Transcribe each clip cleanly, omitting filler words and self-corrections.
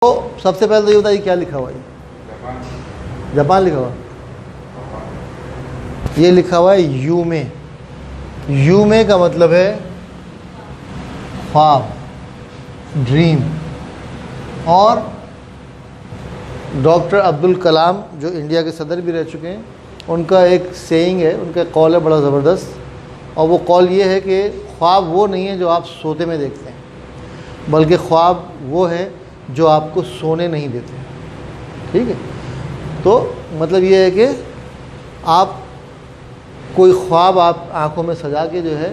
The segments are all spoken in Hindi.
तो सबसे पहले तो ये बताइए क्या लिखा हुआ है? जापान लिखा हुआ। ये लिखा हुआ है यूमे। यूमे का मतलब है ख्वाब, ड्रीम। और डॉक्टर अब्दुल कलाम जो इंडिया के सदर भी रह चुके हैं, उनका एक सेइंग है, उनका कॉल है बड़ा ज़बरदस्त। और वो कॉल ये है कि ख्वाब वो नहीं है जो आप सोते में देखते हैं, बल्कि ख्वाब वो है जो आपको सोने नहीं देते। ठीक है, तो मतलब ये है कि आप कोई ख्वाब आप आंखों में सजा के जो है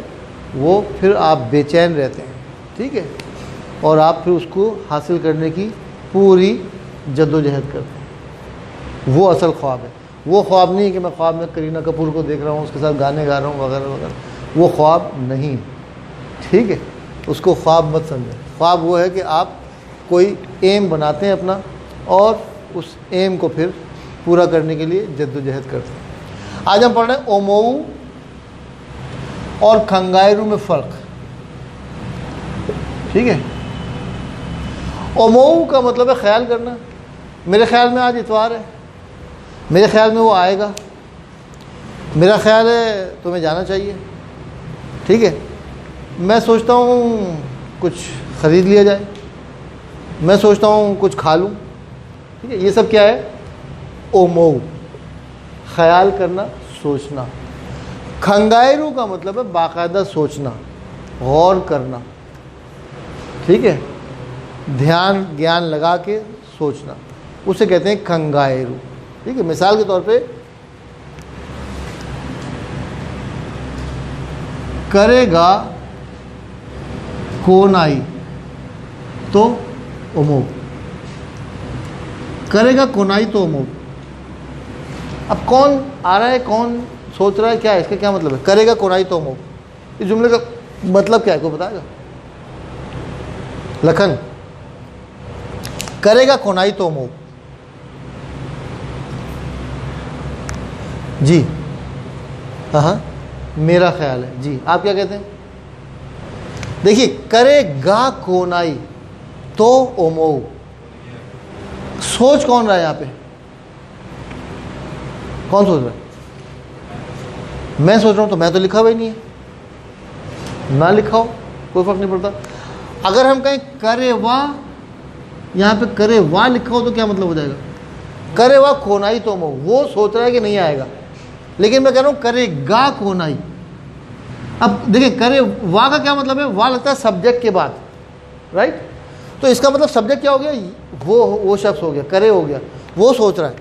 वो फिर आप बेचैन रहते हैं। ठीक है, और आप फिर उसको हासिल करने की पूरी जद्दोजहद करते हैं। वो असल ख्वाब है। वो ख्वाब नहीं है कि मैं ख्वाब में करीना कपूर को देख रहा हूँ, उसके साथ गाने गा रहा हूँ वगैरह वगैरह। वो ख्वाब नहीं। ठीक है, उसको ख्वाब मत समझें। ख्वाब वो है कि आप कोई एम बनाते हैं अपना और उस एम को फिर पूरा करने के लिए जद्दोजहद करते हैं। आज हम पढ़ रहे हैं ओमोऊ और खंगायरू में फ़र्क। ठीक है, ओमोऊ का मतलब है ख्याल करना। मेरे ख्याल में आज इतवार है, मेरे ख्याल में वो आएगा, मेरा ख्याल है तुम्हें जाना चाहिए। ठीक है, मैं सोचता हूँ कुछ ख़रीद लिया जाए, मैं सोचता हूँ कुछ खा लूँ। ठीक है, ये सब क्या है? ओमोऊ, ख्याल करना, सोचना। खंगायरू का मतलब है बाकायदा सोचना, गौर करना। ठीक है, ध्यान ज्ञान लगा के सोचना, उसे कहते हैं खंगायरू। ठीक है, मिसाल के तौर पे करेगा कोनाई तो ओमोऊ, करेगा कोनाई तो ओमोऊ। अब कौन आ रहा है, कौन सोच रहा है, क्या है, इसका क्या मतलब है? करेगा कोनाई तो ओमोऊ, इस जुमले का मतलब क्या है, कोई बताएगा? लखन, करेगा कोनाई तो ओमोऊ। जी हाँ, मेरा ख्याल है। जी, आप क्या कहते हैं? देखिए, करेगा कोनाई तो ओमोऊ, सोच कौन रहा है यहाँ पे? कौन सोच रहा है? मैं सोच रहा हूँ, तो मैं तो लिखा हुआ ही नहीं है। ना लिखा हो कोई फर्क नहीं पड़ता। अगर हम कहें करे वाह, यहाँ पे करे वाह लिखा हो तो क्या मतलब हो जाएगा? करे वाह कोनाई तो ओमोऊ, वो सोच रहा है कि नहीं आएगा, लेकिन मैं कह रहा हूँ करेगा कोनाई। अब देखिए, करे वाह का क्या मतलब है? वाह लगता है सब्जेक्ट के बाद, राइट? तो इसका मतलब सब्जेक्ट क्या हो गया? वो शख्स हो गया, करे हो गया, वो सोच रहा है।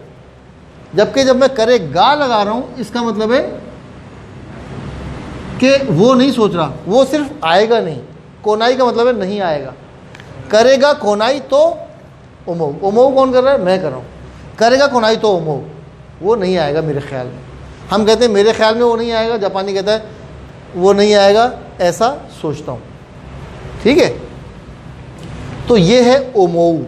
जबकि जब मैं करेगा लगा रहा हूँ, इसका मतलब है कि वो नहीं सोच रहा, वो सिर्फ आएगा नहीं। कोनाई का मतलब है नहीं आएगा। करेगा कोनाई तो ओमोऊ, ओमोऊ कौन कर रहा है? मैं कर रहा हूँ। करेगा कोनाई तो ओमोऊ, वो नहीं आएगा मेरे ख्याल में। हम कहते हैं मेरे ख्याल में वो नहीं आएगा, जापानी कहता है वो नहीं आएगा, ऐसा सोचता हूँ। ठीक है, तो ये है ओमोऊ।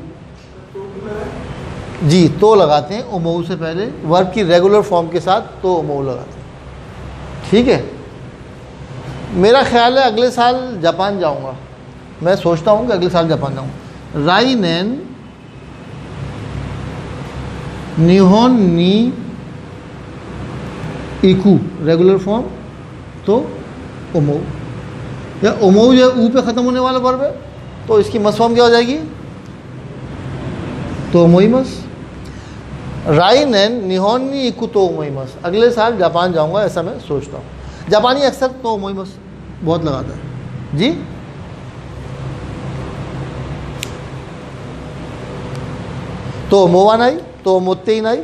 जी, तो लगाते हैं ओमोऊ से पहले, वर्ब की रेगुलर फॉर्म के साथ तो ओमोऊ लगाते हैं। ठीक है, मेरा ख्याल है अगले साल जापान जाऊंगा। मैं सोचता हूँ कि अगले साल जापान जाऊंगा। राई नैन निहोन नी इकू, रेगुलर फॉर्म तो ओमोऊ। या ओमोऊ जो है ऊ पे ख़त्म होने वाला वर्ब है, तो इसकी मस फॉर्म क्या हो जाएगी? तो ओमोईमस। राई नैन निहोन नी इकू तो ओमोईमस, अगले साल जापान जाऊंगा ऐसा मैं सोचता हूँ। जापानी अक्सर तो ओमोईमस बहुत लगाता है। जी, तो मोवा नाई तो मोत्ते ही नाई,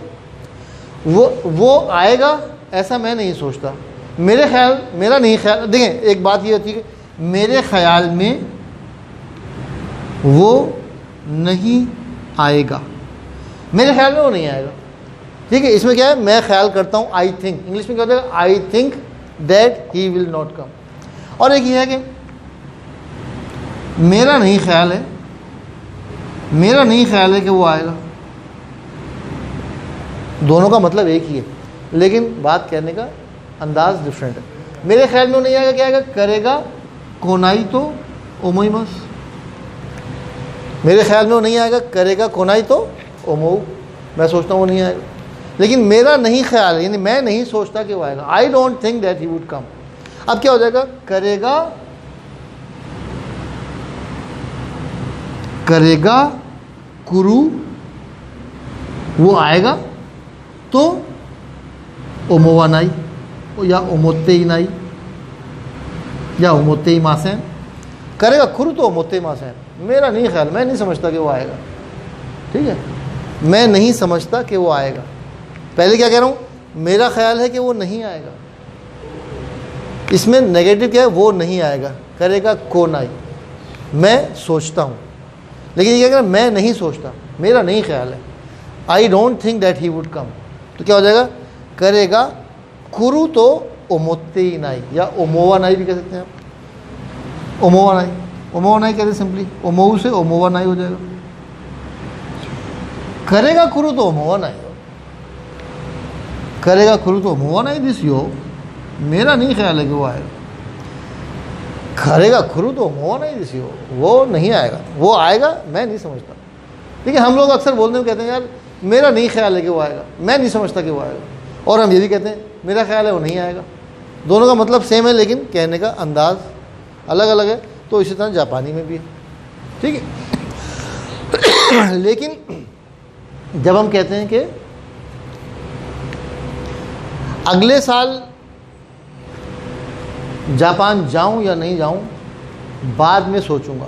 वो आएगा ऐसा मैं नहीं सोचता। मेरे ख्याल, मेरा नहीं ख्याल। देखें, एक बात ये होती है कि मेरे ख्याल में वो नहीं आएगा, मेरे ख्याल में वो नहीं आएगा। ठीक है, इसमें क्या है? मैं ख्याल करता हूँ, आई थिंक। इंग्लिश में क्या होता है? I think that he will not come. और एक ये है कि मेरा नहीं ख्याल है, मेरा नहीं ख्याल है कि वो आएगा। दोनों का मतलब एक ही है, लेकिन बात कहने का अंदाज डिफरेंट है। मेरे ख्याल में वो नहीं आएगा, क्या आएगा? करेगा कोनाई तो ओमोईमस। मेरे ख्याल में वो नहीं आएगा। करेगा कोनाई तो ओमोऊ, मैं सोचता हूँ वो नहीं आएगा, लेकिन मेरा नहीं ख्याल है, यानी मैं नहीं सोचता कि वो आएगा। I don't think that he would come. अब क्या हो जाएगा, करेगा, करेगा कुरु, वो आएगा तो ओमोवा नाई या ओमोते ही नाई या ओमोते ही मासेन। करेगा कुरु तो ओमोते ही मासेन, मेरा नहीं ख्याल, मैं नहीं समझता कि वो आएगा। ठीक है, मैं नहीं समझता कि वो आएगा। पहले क्या कह रहा हूँ, मेरा ख्याल है कि वो नहीं आएगा। इसमें नेगेटिव क्या है, वो नहीं आएगा। करेगा कोनाई, मैं सोचता हूँ, लेकिन ये क्या कह रहा है, मैं नहीं सोचता, मेरा नहीं ख्याल है। I don't think that he would come, तो क्या हो जाएगा, करेगा कुरु तो ओमोते ही नाई या ओमोवा नाई भी कह सकते हैं आप। ओमोवा नाई, ओमोवा नाई कहते सिंपली, ओमोऊ से ओमोवा नाई हो जाएगा। करेगा कुरु तो ओमोवा नाई, करेगा कुरु तो ओमोवा नाई दिस योग, मेरा नहीं ख्याल है कि वो आएगा। करेगा कुरु तो ओमोवा नाई दिस योग, वो नहीं आएगा, वो आएगा मैं नहीं समझता। ठीक है, हम लोग अक्सर बोलने में कहते हैं यार मेरा नहीं ख्याल है कि वो आएगा, मैं नहीं समझता कि वो आएगा, और हम ये भी कहते हैं मेरा ख्याल है वो नहीं आएगा। दोनों का मतलब सेम है, लेकिन कहने का अंदाज अलग अलग है। तो इसी तरह जापानी में भी है। ठीक है लेकिन जब हम कहते हैं कि अगले साल जापान जाऊं या नहीं जाऊं, बाद में सोचूंगा,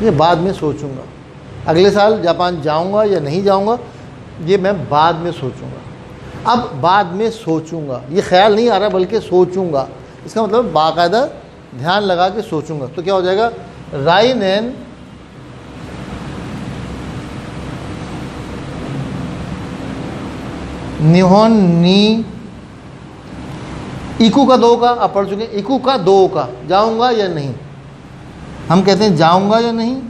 ये बाद में सोचूंगा। अगले साल जापान जाऊंगा या नहीं जाऊंगा, ये मैं बाद में सोचूंगा। अब बाद में सोचूंगा, ये ख्याल नहीं आ रहा बल्कि सोचूंगा, इसका मतलब बाकायदा ध्यान लगा के सोचूंगा। तो क्या हो जाएगा, राइनेन निहोन नी, इकू का दो का आप पढ़ चुके हैं, इकू का दो का, जाऊंगा या नहीं। हम कहते हैं जाऊंगा या नहीं,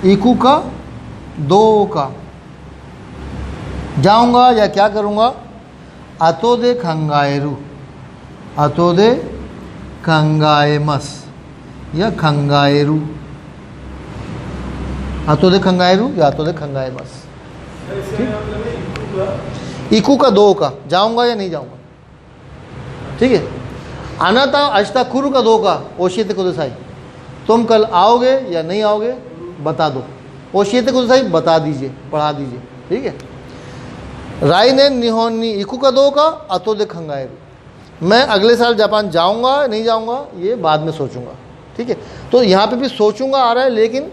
इकू का दो का, जाऊंगा या क्या करूंगा, अतो दे खंगाएरू, अतो दे खंगाएमस या खंगाएरू, अतो दे खंगाएरू या अतो दे खंगाएमस। इकू का दो का, जाऊंगा या नहीं जाऊंगा। ठीक है, अनाता अश्ता कुरु का दो का, ओशियते कुदसाई, तुम कल आओगे या नहीं आओगे बता दो, ओशियते कुदसाई बता दीजिए, पढ़ा दीजिए। ठीक है, राई ने निहोनी इकू का दो का, अतो दे खंगाएरू, मैं अगले साल जापान जाऊंगा नहीं जाऊंगा ये बाद में सोचूंगा। ठीक है, तो यहाँ पे भी सोचूंगा आ रहा है, लेकिन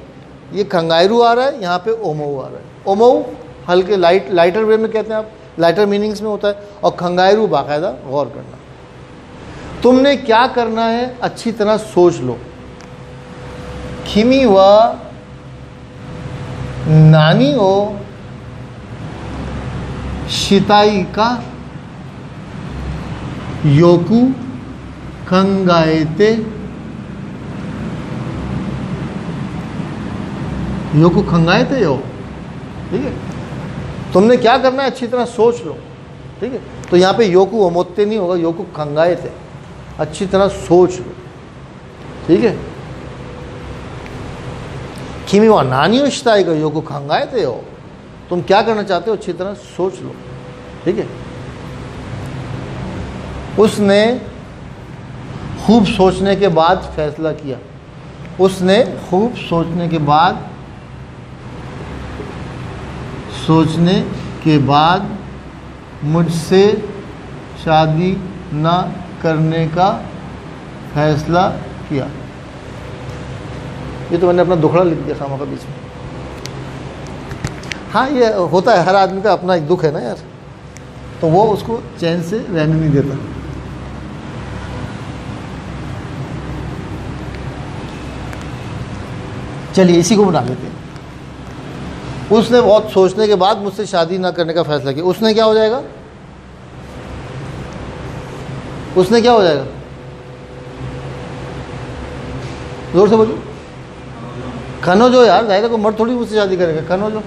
ये खंगाएरू आ रहा है, यहाँ पे ओमोऊ आ रहा है। ओमोऊ हल्के लाइटर वे में कहते हैं आप, लाइटर मीनिंग्स में होता है, और खंगाएरू बाकायदा गौर करना। तुमने क्या करना है अच्छी तरह सोच लो। खिमी व नानी ओ शिताई का योकू खंगाएते, योकू खंगाएते यो। ठीक है, तुमने क्या करना है अच्छी तरह सोच लो। ठीक है, तो यहाँ पे योकू ओमोते नहीं होगा, योकू खंगाएते, अच्छी तरह सोच लो। ठीक है, किमी वा नानी उश्ताई का योकू खंगाएते हो, तुम क्या करना चाहते हो अच्छी तरह सोच लो। ठीक है, उसने खूब सोचने के बाद फैसला किया, उसने खूब सोचने के बाद, सोचने के बाद मुझसे शादी न करने का फैसला किया। ये तो मैंने अपना दुखड़ा लिख दिया खामा का बीच में। हाँ, ये होता है, हर आदमी का अपना एक दुख है ना यार, तो वो उसको चैन से रहने नहीं देता। चलिए इसी को बना लेते हैं। उसने बहुत सोचने के बाद मुझसे शादी ना करने का फैसला किया। उसने क्या हो जाएगा, उसने क्या हो जाएगा, जोर से बोलो। कनोजो यार, जाहिर है कोई मर्द थोड़ी मुझसे शादी करेगा। कनोजो,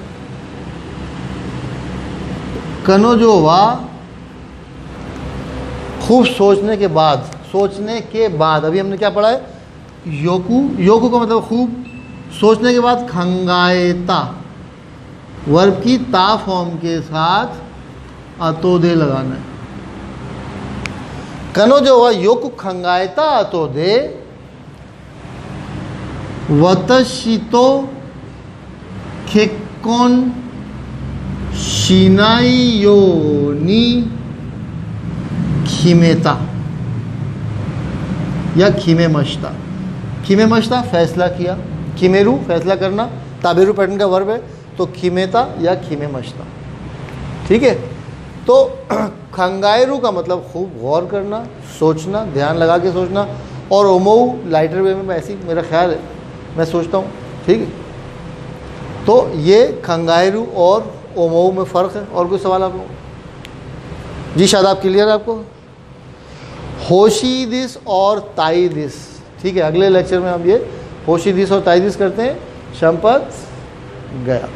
कनोजो वा खूब सोचने के बाद, सोचने के बाद, अभी हमने क्या पढ़ा है, योकू, योकू का मतलब खूब, सोचने के बाद खंगाएता, वर्ब की ता फॉर्म के साथ अतोदे लगाना है। कनो जो हुआ योकु खंगाएता अतोदे वतशितो खेक्कोन शिनाई योनी खिमेता या खिमे मश्ता। खिमे मश्ता फैसला किया, खिमेरू फैसला करना, ताबेरू पैटर्न का वर्ब है, तो खिमेता या खिमे मश्ता। ठीक है, तो खंगायरू का मतलब खूब गौर करना, सोचना, ध्यान लगा के सोचना, और ओमऊ लाइटर वे में ऐसी मेरा ख्याल है, मैं सोचता हूँ। ठीक है, तो ये खंगायरू और ओमऊ में फ़र्क है। और कोई सवाल आप लोग? जी शादाब, क्लियर है आपको? होशी दिस और ताई दिस। ठीक है, अगले लेक्चर में हम ये होशी दिस और ताई दिस करते हैं। शंपत गया।